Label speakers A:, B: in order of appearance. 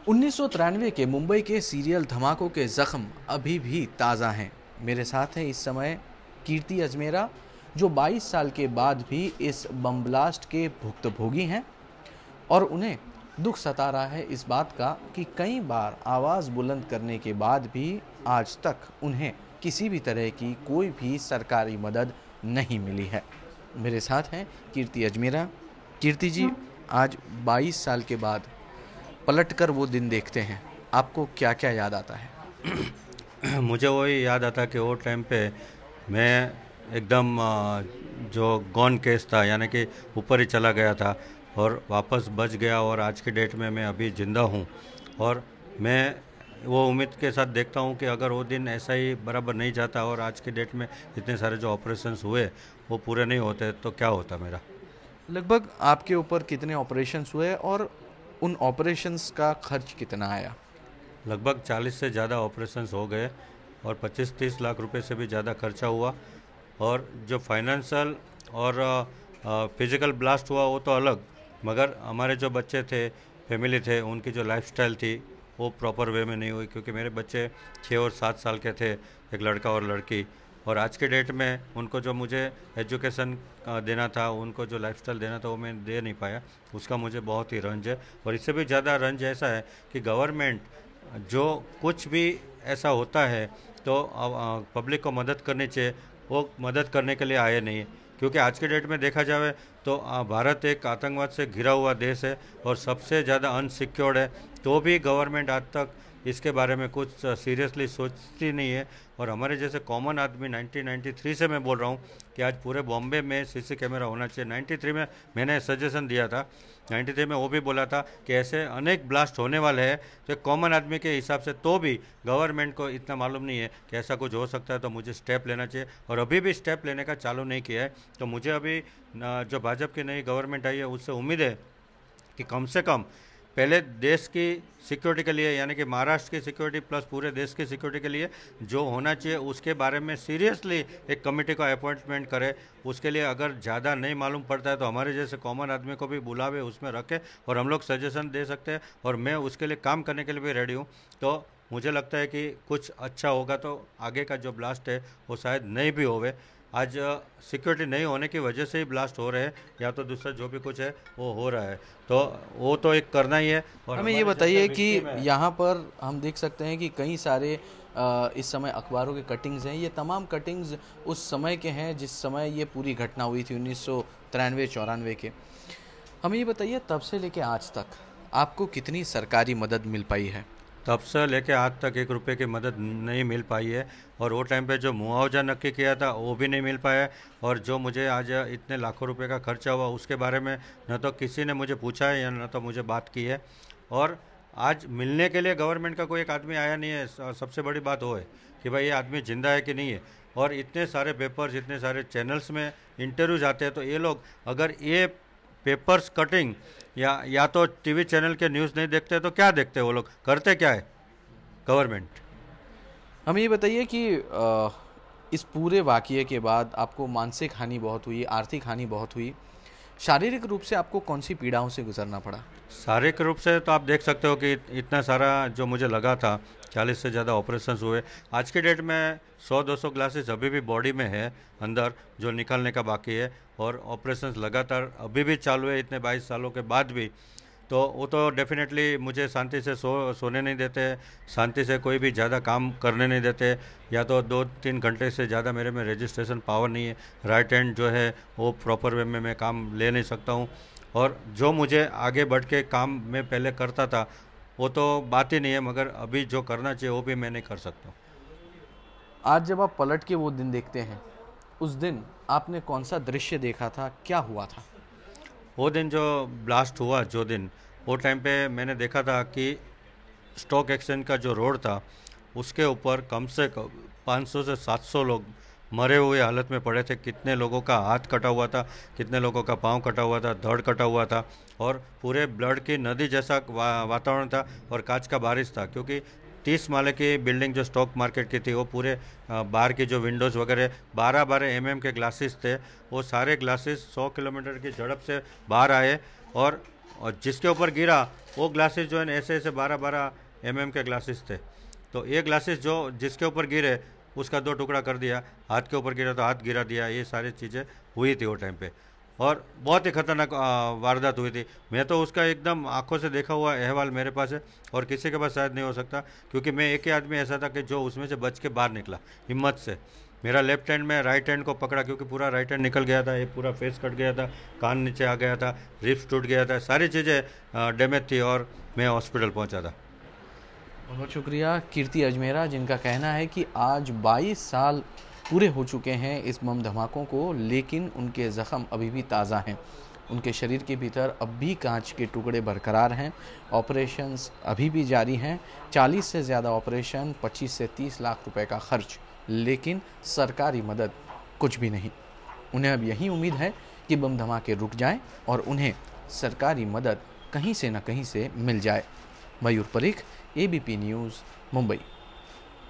A: 1993 के मुंबई के सीरियल धमाकों के जख्म अभी भी ताज़ा हैं। मेरे साथ हैं इस समय कीर्ति अजमेरा, जो 22 साल के बाद भी इस बम ब्लास्ट के भुक्तभोगी हैं और उन्हें दुख सता रहा है इस बात का कि कई बार आवाज़ बुलंद करने के बाद भी आज तक उन्हें किसी भी तरह की कोई भी सरकारी मदद नहीं मिली है। मेरे साथ हैं कीर्ति अजमेरा। कीर्ति जी, आज 22 साल के बाद पलट कर वो दिन देखते हैं, आपको क्या क्या याद आता है?
B: मुझे वही याद आता कि वो टाइम पे मैं एकदम जो गॉन केस था, यानी कि ऊपर ही चला गया था और वापस बच गया, और आज की डेट में मैं अभी ज़िंदा हूँ। और मैं वो उम्मीद के साथ देखता हूँ कि अगर वो दिन ऐसा ही बराबर नहीं जाता और आज की डेट में इतने सारे जो ऑपरेशंस हुए वो पूरे नहीं होते तो क्या होता मेरा।
A: लगभग आपके ऊपर कितने ऑपरेशंस हुए और उन ऑपरेशंस का खर्च कितना आया?
B: लगभग 40 से ज़्यादा ऑपरेशंस हो गए और 25-30 लाख रुपए से भी ज़्यादा खर्चा हुआ। और जो फाइनेंशियल और फिज़िकल ब्लास्ट हुआ वो तो अलग, मगर हमारे जो बच्चे थे, फैमिली थे, उनकी जो लाइफस्टाइल थी वो प्रॉपर वे में नहीं हुई, क्योंकि मेरे बच्चे 6 और 7 साल के थे, एक लड़का और लड़की। और आज के डेट में उनको जो मुझे एजुकेशन देना था, उनको जो लाइफस्टाइल देना था वो मैं दे नहीं पाया। उसका मुझे बहुत ही रंज है। और इससे भी ज़्यादा रंज ऐसा है कि गवर्नमेंट जो कुछ भी ऐसा होता है तो पब्लिक को मदद करनी चाहिए, वो मदद करने के लिए आए नहीं है। क्योंकि आज के डेट में देखा जाए तो भारत एक आतंकवाद से घिरा हुआ देश है और सबसे ज़्यादा अनसिक्योर्ड है, तो भी गवर्नमेंट आज तक इसके बारे में कुछ सीरियसली सोचती नहीं है। और हमारे जैसे कॉमन आदमी 1993 से मैं बोल रहा हूँ कि आज पूरे बॉम्बे में सीसी कैमरा होना चाहिए। 93 में मैंने सजेशन दिया था, 93 में वो भी बोला था कि ऐसे अनेक ब्लास्ट होने वाले हैं, तो कॉमन आदमी के हिसाब से तो भी गवर्नमेंट को इतना मालूम नहीं है कि ऐसा कुछ हो सकता है, तो मुझे स्टेप लेना चाहिए। और अभी भी स्टेप लेने का चालू नहीं किया है। तो मुझे अभी जो भाजपा की नई गवर्नमेंट आई है उससे उम्मीद है कि कम से कम पहले देश की सिक्योरिटी के लिए, यानी कि महाराष्ट्र की सिक्योरिटी प्लस पूरे देश की सिक्योरिटी के लिए जो होना चाहिए उसके बारे में सीरियसली एक कमेटी का अपॉइंटमेंट करे। उसके लिए अगर ज़्यादा नहीं मालूम पड़ता है तो हमारे जैसे कॉमन आदमी को भी बुलावे, उसमें रखे और हम लोग सजेशन दे सकते हैं, और मैं उसके लिए काम करने के लिए भी रेडी हूँ। तो मुझे लगता है कि कुछ अच्छा होगा तो आगे का जो ब्लास्ट है वो शायद नहीं भी होवे। आज सिक्योरिटी नहीं होने की वजह से ही ब्लास्ट हो रहे हैं, या तो दूसरा जो भी कुछ है वो हो रहा है, तो वो तो एक करना ही है। और
A: हमें ये
B: हमारे जैसे
A: बताइए कि
B: विक्टिम है।
A: यहाँ पर हम देख सकते हैं कि कई सारे इस समय अखबारों के कटिंग्स हैं। ये तमाम कटिंग्स उस समय के हैं जिस समय ये पूरी घटना हुई थी, 1993-94 के। हमें ये बताइए, तब से लेके आज तक आपको कितनी सरकारी मदद मिल पाई है?
B: तब से लेके आज तक 1 रुपये की मदद नहीं मिल पाई है। और वो टाइम पे जो मुआवजा नक्की किया था वो भी नहीं मिल पाया है। और जो मुझे आज इतने लाखों रुपए का खर्चा हुआ उसके बारे में न तो किसी ने मुझे पूछा है या न तो मुझे बात की है। और आज मिलने के लिए गवर्नमेंट का कोई एक आदमी आया नहीं है। सबसे बड़ी बात वो है कि भाई ये आदमी जिंदा है कि नहीं है। और इतने सारे पेपर्स, इतने सारे चैनल्स में इंटरव्यूज आते हैं, तो ये लोग अगर ये पेपर्स कटिंग या तो टीवी चैनल के न्यूज़ नहीं देखते तो क्या देखते हैं, वो लोग करते क्या है गवर्नमेंट।
A: हमें ये बताइए कि इस पूरे वाक़ये के बाद आपको मानसिक हानि बहुत हुई, आर्थिक हानि बहुत हुई। शारीरिक रूप से आपको कौन-सी पीड़ाओं से गुज़रना पड़ा?
B: शारीरिक रूप से तो आप देख सकते हो कि इतना सारा जो मुझे लगा था, 40 से ज़्यादा ऑपरेशंस हुए। आज के डेट में 100-200 ग्लासेस अभी भी बॉडी में है अंदर, जो निकालने का बाकी है। और ऑपरेशंस लगातार अभी भी चालू है इतने 22 सालों के बाद भी। तो वो तो डेफिनेटली मुझे शांति से सोने नहीं देते, शांति से कोई भी ज़्यादा काम करने नहीं देते। या तो 2-3 घंटे से ज़्यादा मेरे में रजिस्ट्रेशन पावर नहीं है, राइट हैंड जो है वो प्रॉपर वे में मैं काम ले नहीं सकता हूँ। और जो मुझे आगे बढ़ के काम मैं पहले करता था वो तो बात ही नहीं है, मगर अभी जो करना चाहिए वो भी मैं नहीं कर सकता हूँ।
A: आज जब आप पलट के वो दिन देखते हैं, उस दिन आपने कौन-सा दृश्य देखा था? क्या हुआ था?
B: वो दिन जो ब्लास्ट हुआ, जो दिन, वो टाइम पे मैंने देखा था कि स्टॉक एक्सचेंज का जो रोड था उसके ऊपर कम से कम 500 से 700 लोग मरे हुए हालत में पड़े थे। कितने लोगों का हाथ कटा हुआ था, कितने लोगों का पाँव कटा हुआ था, धड़ कटा हुआ था, और पूरे ब्लड की नदी जैसा वातावरण था और कांच का बारिश था। क्योंकि 30 माले की बिल्डिंग जो स्टॉक मार्केट की थी वो पूरे बाहर की जो विंडोज़ वगैरह 12-12 एमएम के ग्लासेस थे, वो सारे ग्लासेस 100 किलोमीटर की झड़प से बाहर आए। और और जिसके ऊपर गिरा वो ग्लासेस जो है ना ऐसे ऐसे 12-12 mm के ग्लासेस थे। तो ये ग्लासेस जो जिसके ऊपर गिरे उसका 2 टुकड़ा कर दिया, हाथ के ऊपर गिरा तो हाथ गिरा दिया। ये सारी चीज़ें हुई थी वो टाइम पे और बहुत ही खतरनाक वारदात हुई थी। मैं तो उसका एकदम आंखों से देखा हुआ अहवाल मेरे पास है और किसी के पास शायद नहीं हो सकता, क्योंकि मैं एक ही आदमी ऐसा था कि जो उसमें से बच के बाहर निकला हिम्मत से। मेरा लेफ्ट हैंड में राइट हैंड को पकड़ा, क्योंकि पूरा राइट हैंड निकल गया था, ये पूरा फेस कट गया था, कान नीचे आ गया था, रिब्स टूट गया था, सारी चीज़ें डैमेज थी और मैं हॉस्पिटल पहुंचा था।
A: बहुत शुक्रिया कीर्ति अजमेरा, जिनका कहना है कि आज 22 साल पूरे हो चुके हैं इस बम धमाकों को, लेकिन उनके ज़ख़म अभी भी ताज़ा हैं। उनके शरीर के भीतर अब भी कांच के टुकड़े बरकरार हैं। ऑपरेशंस अभी भी जारी हैं, 40 से ज़्यादा ऑपरेशन, 25 से 30 लाख रुपए का खर्च, लेकिन सरकारी मदद कुछ भी नहीं। उन्हें अब यही उम्मीद है कि बम धमाके रुक जाएं और उन्हें सरकारी मदद कहीं से न कहीं से मिल जाए। मयूर परीख, ABP न्यूज़, मुंबई।